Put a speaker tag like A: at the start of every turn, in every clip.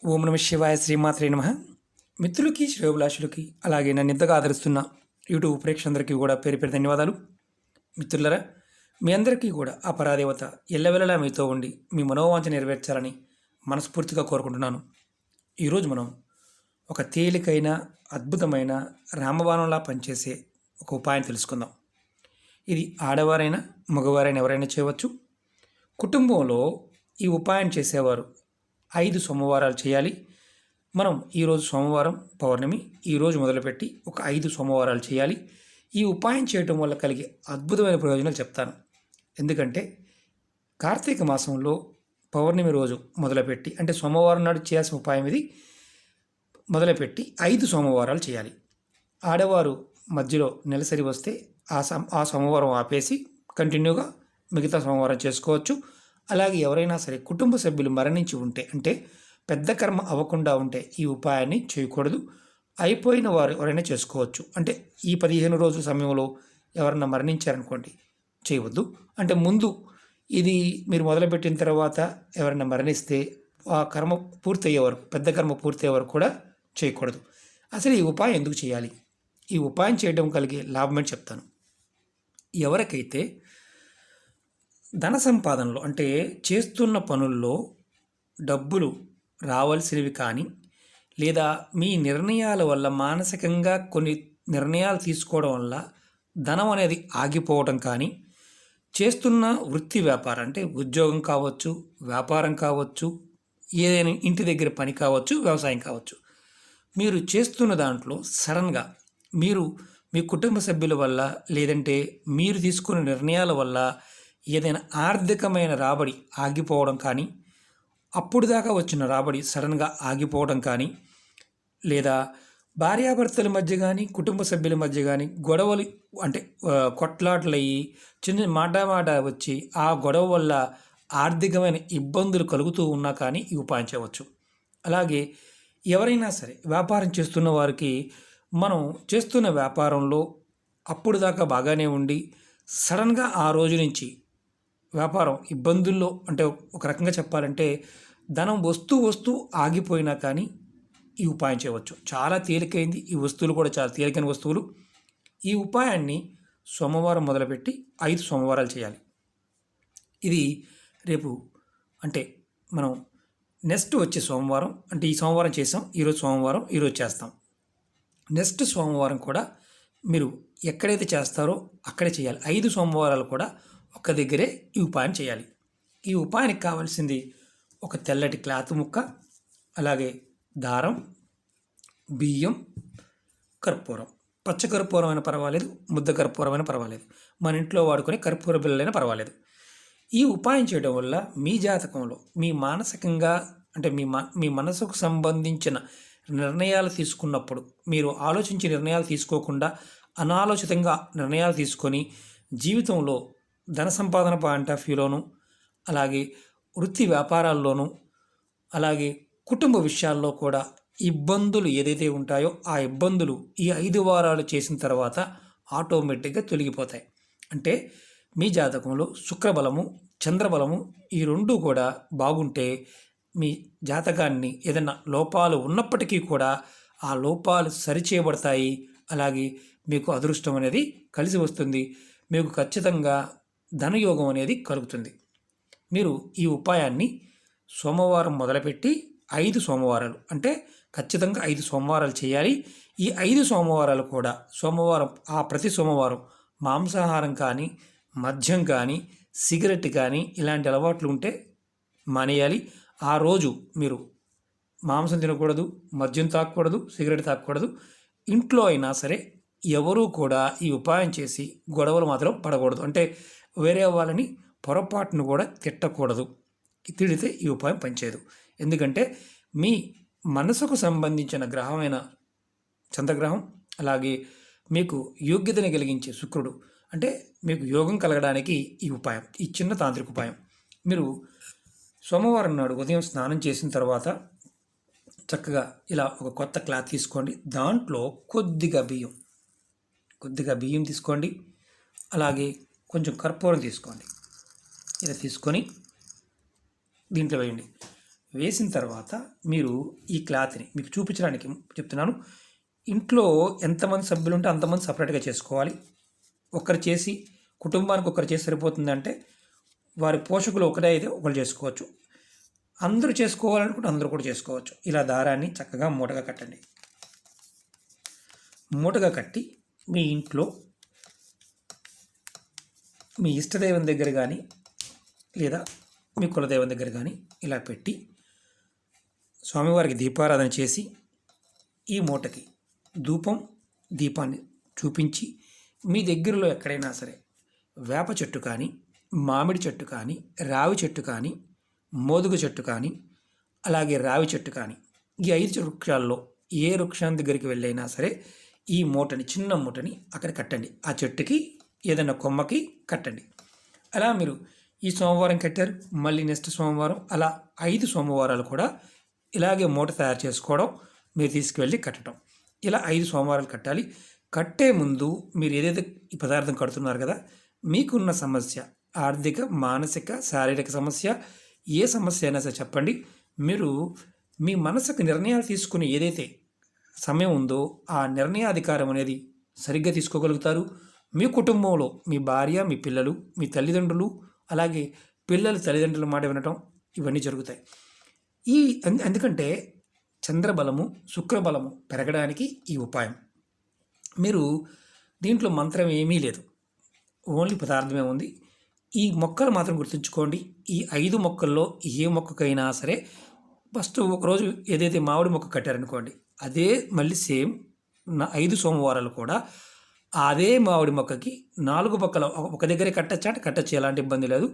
A: ఓం నమ శివాయ శ్రీమాత్రే నమః. మిత్రులకి శ్రేయోభిలాషులకి అలాగే నన్ను ఇంతగా ఆదరిస్తున్న యూట్యూబ్ ప్రేక్షకులందరికీ కూడా పేరు పేరు ధన్యవాదాలు. మిత్రులరా, మీ అందరికీ కూడా ఆ పరాదేవత ఎల్లవెల్లలా మీతో ఉండి మీ మనోవాంఛ నెరవేర్చాలని మనస్ఫూర్తిగా కోరుకుంటున్నాను. ఈరోజు మనం ఒక తేలికైన అద్భుతమైన రామబాణంలా పనిచేసే ఒక ఉపాయం తెలుసుకుందాం. ఇది ఆడవారైనా మగవారైనా ఎవరైనా చేయవచ్చు. కుటుంబంలో ఈ ఉపాయం చేసేవారు 5 సోమవారాలు చేయాలి. మనం ఈరోజు సోమవారం పౌర్ణమి, ఈరోజు మొదలుపెట్టి ఒక 5 సోమవారాలు చేయాలి. ఈ ఉపాయం చేయటం వల్ల కలిగే అద్భుతమైన ప్రయోజనాలు చెప్తాను. ఎందుకంటే కార్తీక మాసంలో పౌర్ణమి రోజు మొదలుపెట్టి, అంటే సోమవారం నాడు చేయాల్సిన ఉపాయం ఇది, మొదలుపెట్టి 5 సోమవారాలు చేయాలి. ఆడవారు మధ్యలో నెలసరి వస్తే ఆ సోమవారం ఆపేసి కంటిన్యూగా మిగతా సోమవారం చేసుకోవచ్చు. అలాగే ఎవరైనా సరే కుటుంబ సభ్యులు మరణించి ఉంటే, అంటే పెద్ద కర్మ అవ్వకుండా ఉంటే ఈ ఉపాయాన్ని చేయకూడదు. అయిపోయిన వారు ఎవరైనా చేసుకోవచ్చు. అంటే ఈ 15 రోజుల సమయంలో ఎవరైనా మరణించారనుకోండి, చేయవద్దు. అంటే ముందు ఇది మీరు మొదలుపెట్టిన తర్వాత ఎవరైనా మరణిస్తే ఆ కర్మ పూర్తయ్యే వరకు, పెద్ద కర్మ పూర్తయ్యే వరకు కూడా చేయకూడదు. అసలు ఈ ఉపాయం ఎందుకు చేయాలి, ఈ ఉపాయం చేయడం కలిగే లాభం అని చెప్తాను. ఎవరికైతే ధన సంపాదనలో, అంటే చేస్తున్న పనుల్లో డబ్బులు రావాల్సినవి కానీ, లేదా మీ నిర్ణయాల వల్ల మానసికంగా కొన్ని నిర్ణయాలు తీసుకోవడం వల్ల ధనం అనేది ఆగిపోవడం కానీ, చేస్తున్న వృత్తి వ్యాపారం, అంటే ఉద్యోగం కావచ్చు, వ్యాపారం కావచ్చు, ఏదైనా ఇంటి దగ్గర పని కావచ్చు, వ్యవసాయం కావచ్చు, మీరు చేస్తున్న దాంట్లో సడన్గా మీరు మీ కుటుంబ సభ్యుల వల్ల, లేదంటే మీరు తీసుకున్న నిర్ణయాల వల్ల ఏదైనా ఆర్థికమైన రాబడి ఆగిపోవడం కానీ, అప్పుడు దాకా వచ్చిన రాబడి సడన్గా ఆగిపోవడం కానీ, లేదా భార్యాభర్తల మధ్య కానీ కుటుంబ సభ్యుల మధ్య కానీ గొడవలు, అంటే కొట్లాటలు అయ్యి చిన్న మాట వచ్చి ఆ గొడవ వల్ల ఆర్థికమైన ఇబ్బందులు కలుగుతూ ఉన్నా కానీ ఈ ఉపాయం చేయవచ్చు. అలాగే ఎవరైనా సరే వ్యాపారం చేస్తున్న వారికి, మనం చేస్తున్న వ్యాపారంలో అప్పుడు దాకా బాగానే ఉండి సడన్గా ఆ రోజు నుంచి వ్యాపారం ఇబ్బందుల్లో, అంటే ఒక రకంగా చెప్పాలంటే ధనం వస్తూ ఆగిపోయినా కానీ ఈ ఉపాయం చేయవచ్చు. చాలా తేలికైంది. ఈ వస్తువులు కూడా చాలా తేలికైన వస్తువులు. ఈ ఉపాయాన్ని సోమవారం మొదలుపెట్టి 5 సోమవారాలు చేయాలి. ఇది రేపు, అంటే మనం నెక్స్ట్ వచ్చే సోమవారం, అంటే ఈ సోమవారం చేసాం, ఈరోజు సోమవారం, ఈరోజు చేస్తాం. నెక్స్ట్ సోమవారం కూడా మీరు ఎక్కడైతే చేస్తారో అక్కడే చేయాలి. 5 సోమవారాలు కూడా ఒక్క దగ్గరే ఈ ఉపాయం చేయాలి. ఈ ఉపాయానికి కావాల్సింది ఒక తెల్లటి క్లాత్ ముక్క, అలాగే దారం, బియ్యం, కర్పూరం. పచ్చ కర్పూరం అయినా పర్వాలేదు, ముద్ద కర్పూరం అయినా పర్వాలేదు, మన ఇంట్లో వాడుకునే కర్పూర బిళ్ళైనా పర్వాలేదు. ఈ ఉపాయం చేయడం వల్ల మీ జాతకంలో మీ మానసికంగా, అంటే మీ మనసుకు సంబంధించిన నిర్ణయాలు తీసుకున్నప్పుడు, మీరు ఆలోచించి నిర్ణయాలు తీసుకోకుండా అనాలోచితంగా నిర్ణయాలు తీసుకొని జీవితంలో ధన సంపాదన పాయింట్ ఆఫ్ వ్యూలోను, అలాగే వృత్తి వ్యాపారాల్లోనూ, అలాగే కుటుంబ విషయాల్లో కూడా ఇబ్బందులు ఏదైతే ఉంటాయో ఆ ఇబ్బందులు ఈ 5 వారాలు చేసిన తర్వాత ఆటోమేటిక్గా తొలగిపోతాయి. అంటే మీ జాతకంలో శుక్రబలము, చంద్రబలము ఈ 2 కూడా బాగుంటే మీ జాతకాన్ని ఏదైనా లోపాలు ఉన్నప్పటికీ కూడా ఆ లోపాలు సరిచేయబడతాయి. అలాగే మీకు అదృష్టం అనేది కలిసి వస్తుంది. మీకు ఖచ్చితంగా ధనయోగం అనేది కలుగుతుంది. మీరు ఈ ఉపాయాన్ని సోమవారం మొదలుపెట్టి 5 సోమవారాలు, అంటే ఖచ్చితంగా 5 సోమవారాలు చేయాలి. ఈ 5 సోమవారాలు కూడా ప్రతి సోమవారం మాంసాహారం కానీ, మద్యం కానీ, సిగరెట్ కానీ ఇలాంటి అలవాట్లు ఉంటే మానేయాలి. ఆ రోజు మీరు మాంసం తినకూడదు, మద్యం తాగకూడదు, సిగరెట్ తాగకూడదు. ఇంట్లో అయినా సరే ఎవరూ కూడా ఈ ఉపాయం చేసి గొడవలు మాత్రం పడకూడదు. అంటే వేరే వాళ్ళని పొరపాటును కూడా తిట్టకూడదు. తిడితే ఈ ఉపాయం పనిచేయదు. ఎందుకంటే మీ మనసుకు సంబంధించిన గ్రహమైన చంద్రగ్రహం, అలాగే మీకు యోగ్యతని కలిగించే శుక్రుడు, అంటే మీకు యోగం కలగడానికి ఈ ఉపాయం, ఈ చిన్న తాంత్రిక ఉపాయం. మీరు సోమవారం నాడు ఉదయం స్నానం చేసిన తర్వాత చక్కగా ఇలా ఒక కొత్త క్లాత్ తీసుకోండి. దాంట్లో కొద్దిగా బియ్యం తీసుకోండి. అలాగే కొంచెం కర్పూరం తీసుకోండి. ఇలా తీసుకొని దీంట్లో వేయండి. వేసిన తర్వాత మీరు ఈ క్లాత్ని మీకు చూపించడానికి చెప్తున్నాను. ఇంట్లో ఎంతమంది సభ్యులు ఉంటే అంతమంది సపరేట్గా చేసుకోవాలి. ఒకరు చేసి కుటుంబానికి ఒకరు చేసి సరిపోతుందంటే వారి పోషకులు ఒకటే అయితే ఒకరు చేసుకోవచ్చు. అందరూ చేసుకోవాలనుకుంటే అందరూ కూడా చేసుకోవచ్చు. ఇలా దారాన్ని చక్కగా మూటగా కట్టండి. మూటగా కట్టి మీ ఇంట్లో మీ ఇష్టదైవం దగ్గర కానీ లేదా మీ కులదైవం దగ్గర కానీ ఇలా పెట్టి స్వామివారికి దీపారాధన చేసి ఈ మూటకి దీపాన్ని చూపించి మీ దగ్గరలో ఎక్కడైనా సరే వేప చెట్టు కానీ, మామిడి చెట్టు కానీ, రావి చెట్టు కానీ, మోదుగ చెట్టు కానీ, అలాగే రావి చెట్టు కానీ, ఈ 5 వృక్షాల్లో ఏ వృక్షాన్ని దగ్గరికి వెళ్ళైనా సరే ఈ మూటని, చిన్న మూటని అక్కడ కట్టండి. ఆ చెట్టుకి ఏదైనా కొమ్మకి కట్టండి. అలా మీరు ఈ సోమవారం కట్టారు, మళ్ళీ నెక్స్ట్ సోమవారం, అలా 5 సోమవారాలు కూడా ఇలాగే మూట తయారు చేసుకోవడం, మీరు తీసుకువెళ్ళి కట్టడం. ఇలా 5 సోమవారాలు కట్టాలి. కట్టే ముందు మీరు ఏదైతే ఈ పదార్థం కడుతున్నారు కదా, మీకున్న సమస్య ఆర్థిక, మానసిక, శారీరక సమస్య, ఏ సమస్య అయినా సరే చెప్పండి. మీరు మీ మనసుకు నిర్ణయాలు తీసుకుని ఏదైతే సమయం ఉందో ఆ నిర్ణయాధికారం అనేది సరిగ్గా తీసుకోగలుగుతారు. మీ కుటుంబంలో మీ భార్య, మీ పిల్లలు, మీ తల్లిదండ్రులు, అలాగే పిల్లలు తల్లిదండ్రుల మాట వినటం, ఇవన్నీ జరుగుతాయి. ఎందుకంటే చంద్రబలము, శుక్రబలము పెరగడానికి ఈ ఉపాయం. మీరు దీంట్లో మంత్రం ఏమీ లేదు, ఓన్లీ పదార్థమే ఉంది. ఈ మొక్కలు మాత్రం గుర్తుంచుకోండి. ఈ 5 మొక్కల్లో ఏ మొక్కకైనా సరే ఫస్ట్ ఒకరోజు ఏదైతే మామిడి మొక్క కట్టారనుకోండి, అదే మళ్ళీ సేమ్ 5 సోమవారాలు కూడా అదే మామిడి మొక్కకి 4 పక్కల ఒక దగ్గరే కట్టచ్చా అంటే కట్టచ్చు, ఎలాంటి ఇబ్బంది లేదు.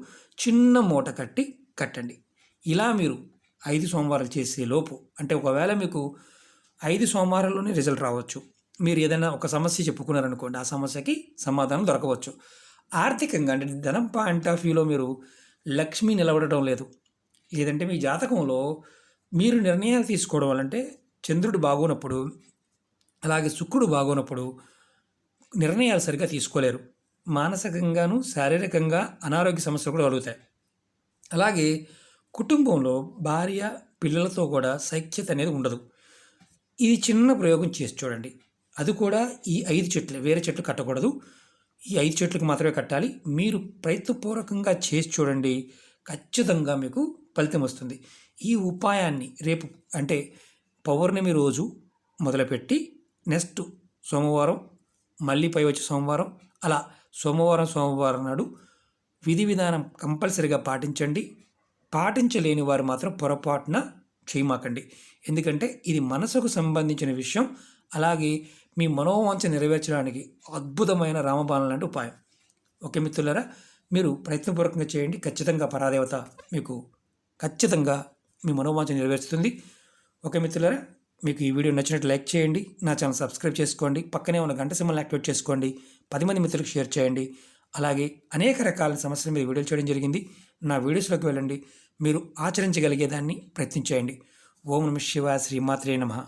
A: చిన్న మూట కట్టండి. ఇలా మీరు 5 సోమవారాలు చేసే లోపు, అంటే ఒకవేళ మీకు 5 సోమవారాల్లోనే రిజల్ట్ రావచ్చు. మీరు ఏదైనా ఒక సమస్య చెప్పుకున్నారనుకోండి, ఆ సమస్యకి సమాధానం దొరకవచ్చు. ఆర్థికంగా అంటే ధనం పాయింట్ ఆఫ్ వ్యూలో మీరు లక్ష్మి నిలబడటం లేదు, లేదంటే మీ జాతకంలో మీరు నిర్ణయాలు తీసుకోవడం వల్లంటే చంద్రుడు బాగోనప్పుడు, అలాగే శుక్రుడు బాగోనప్పుడు నిర్ణయాలు సరిగ్గా తీసుకోలేరు. మానసికంగాను, శారీరకంగా అనారోగ్య సమస్యలు కూడా కలుగుతాయి. అలాగే కుటుంబంలో భార్య, పిల్లలతో కూడా సైక్యత అనేది ఉండదు. ఇది చిన్న ప్రయోగం చేసి చూడండి. అది కూడా ఈ 5 చెట్లు, వేరే చెట్లు కట్టకూడదు. ఈ 5 చెట్లకు మాత్రమే కట్టాలి. మీరు ప్రయత్నపూర్వకంగా చేసి చూడండి, ఖచ్చితంగా మీకు ఫలితం వస్తుంది. ఈ ఉపాయాన్ని రేపు అంటే పౌర్ణమి రోజు మొదలుపెట్టి నెక్స్ట్ సోమవారం, మళ్ళీ పై వచ్చే సోమవారం, అలా సోమవారం నాడు విధి విధానం కంపల్సరీగా పాటించండి. పాటించలేని వారు మాత్రం పొరపాటున చేయమాకండి. ఎందుకంటే ఇది మనసుకు సంబంధించిన విషయం. అలాగే మీ మనోవాంఛ నెరవేర్చడానికి అద్భుతమైన రామబాణం లాంటి ఉపాయం. ఓకే మిత్రులారా, మీరు ప్రయత్నపూర్వకంగా చేయండి. ఖచ్చితంగా పరాదేవత మీకు ఖచ్చితంగా మీ మనోవాంఛ నెరవేర్చుతుంది. ఓకే మిత్రులారా, మీకు ఈ వీడియో నచ్చినట్టు లైక్ చేయండి, నా ఛానల్ సబ్స్క్రైబ్ చేసుకోండి, పక్కనే ఉన్న గంట సింబల్ని యాక్టివేట్ చేసుకోండి, 10 మంది మిత్రులకు షేర్ చేయండి. అలాగే అనేక రకాల సమస్యల మీద వీడియోలు చేయడం జరిగింది. నా వీడియోస్లోకి వెళ్ళండి, మీరు ఆచరించగలిగేదాన్ని ప్రయత్నించేయండి. ఓం నమః శివాయ, శ్రీమాత్రే నమః.